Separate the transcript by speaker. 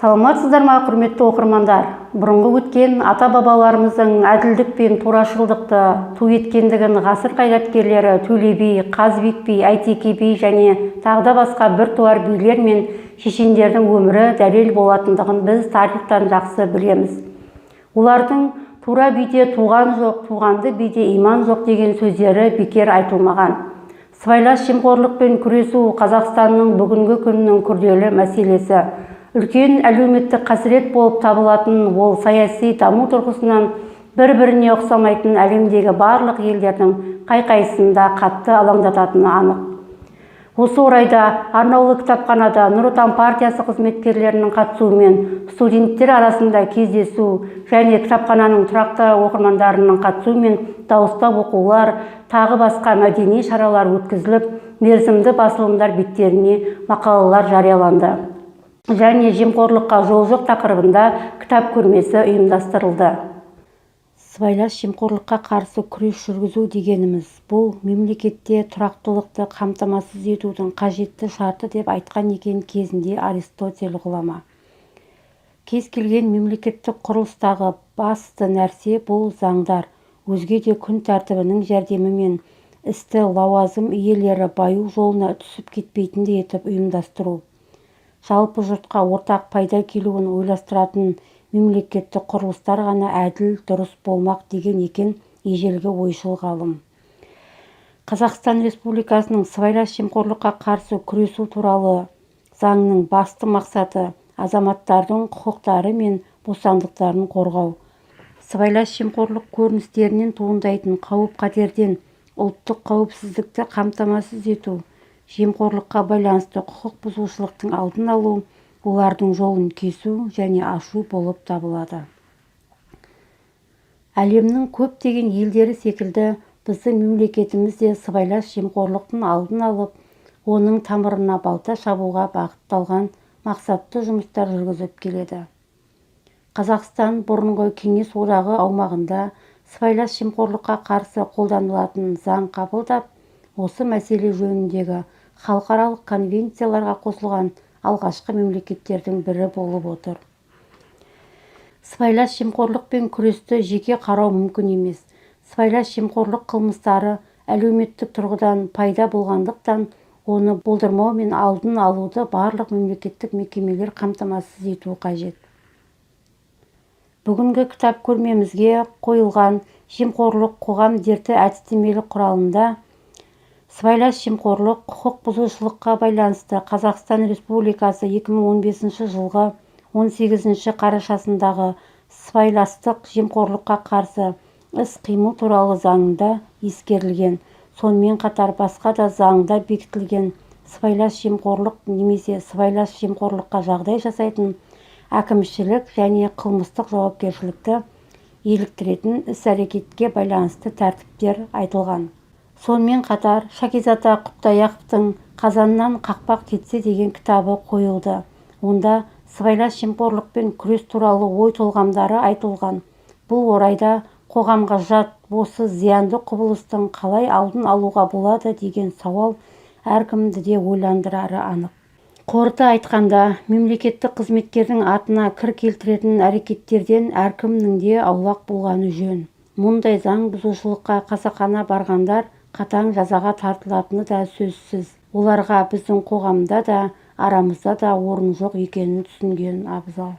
Speaker 1: Саламатсыздар ма, құрметті оқырмандар? Бұрынғы өткен ата-бабаларымыздың әділдік пен турашылдықты ту еткендігін ғасыр қайраткерлері Төле би, Қазыбек би, Әйтеке би және тағы басқа біртуар билер мен шешендердің өмірі дәлел болатындығын біз тарихтан жақсы білеміз. Олардың тура биде туған жоқ, туғанды биде иман жоқ деген сөздері бекер айтылмаған. Сыбайлас жемқорлықпен күресу Қазақстанның бүгінгі күнінің күрделі мәселесі. Үлкен әлеуметтік қасірет болып табылатын ол саяси даму тұрғысынан бір-біріне ұқсамайтын әлемдегі барлық елдердің қай-қайсында қатты алаңдататыны анық. Осы орайда арнаулы кітапханада Нұр Отан партиясы қызметкерлерінің қатысуымен студенттер арасында кездесу және кітапхананың тұрақты оқырмандарының қатысуымен дауыстап оқулар, тағы басқа мәдени шаралар өткізіліп, мерзімді басылымдар беттеріне мақалалар жарияланды. Және жемқорлыққа жол жоқ тақырыбында кітап көрмесі ұйымдастырылды. Сыбайлас жемқорлыққа қарсы күрес жүргізу дегеніміз бұл мемлекетте тұрақтылықты қамтамасыз етудің қажетті шарты деп айтқан екен кезінде Аристотель ғұлама. Кез келген мемлекеттік құрылыстағы басты нәрсе бұл заңдар, өзге де күн тәртібінің жәрдемімен істі лауазым иелері баю жолына түсіп кетпейтіндей етіп ұйымдастыру. Жалпы жұртқа ортақ пайда келуін ойластыратын мемлекеттік құрылыстар ғана әділ, дұрыс болмақ деген екен ежелгі ойшыл ғалым. Қазақстан Республикасының сыбайлас жемқорлыққа қарсы күресу туралы заңның басты мақсаты азаматтардың құқықтары мен бостандықтарын қорғау. Сыбайлас жемқорлық көріністерінен туындайтын қауіп-қатерден ұлттық қауіпсіздікті қамтамасыз ету, жемқорлыққа байланысты құқық бұзушылықтың алдын алу, олардың жолын кесу және ашу болып табылады. Әлемнің көптеген елдері секілді біздің мемлекетіміз де сыбайлас жемқорлықтың алдын алып, оның тамырына балта шабуға бағытталған мақсатты жұмыстар жүргізіп келеді. Қазақстан бұрынғы Кеңес одағы аумағында сыбайлас жемқорлыққа қарсы қолданылатын заң қабылдап, осы мәселе жөніндегі халықаралық конвенцияларға қосылған алғашқы мемлекеттердің бірі болып отыр. Сыбайлас жемқорлықпен күресті жеке қарау мүмкін емес. Сыбайлас жемқорлық қылмыстары әлеуметтік тұрғыдан пайда болғандықтан, оны болдырмау мен алдын алуды барлық мемлекеттік мекемелер қамтамасыз ету қажет. Бүгінгі кітап көрмемізге қойылған жемқорлық қоғам дерті әдістемелік құралында сыбайлас жемқорлық құқық бұзушылыққа байланысты Қазақстан Республикасы 2015 жылғы 18 қарашасындағы сыбайластық жемқорлыққа қарсы іс-қимыл туралы заңында ескерілген. Сонымен қатар басқа да заңда бекітілген сыбайлас жемқорлық немесе сыбайлас жемқорлыққа жағдай жасайтын әкімшілік және қылмыстық жауапкершілікті еліктіретін іс-әрекетке байланысты тәртіптер айтылған. Сонымен қатар Шакизада Құптаяқовтың «Қазаннан қақпақ кетсе» деген кітабы қойылды. Онда сыбайлас жемқорлықпен күрес туралы ой толғамдары айтылған. Бұл орайда қоғамға жат осы зиянды құбылыстың қалай алдын алуға болады деген сауал әркімді де ойландырары анық. Қорыта айтқанда, мемлекеттік қызметкердің атына кір келтіретін әрекеттерден әркімнің де аулақ болғаны жөн. Мұндай заң бұзушылыққа қасақана барғандар қатаң жазаға тартылатыны да сөзсіз. Оларға біздің қоғамда да, арамызда да орын жоқ екенін түсінген абзал.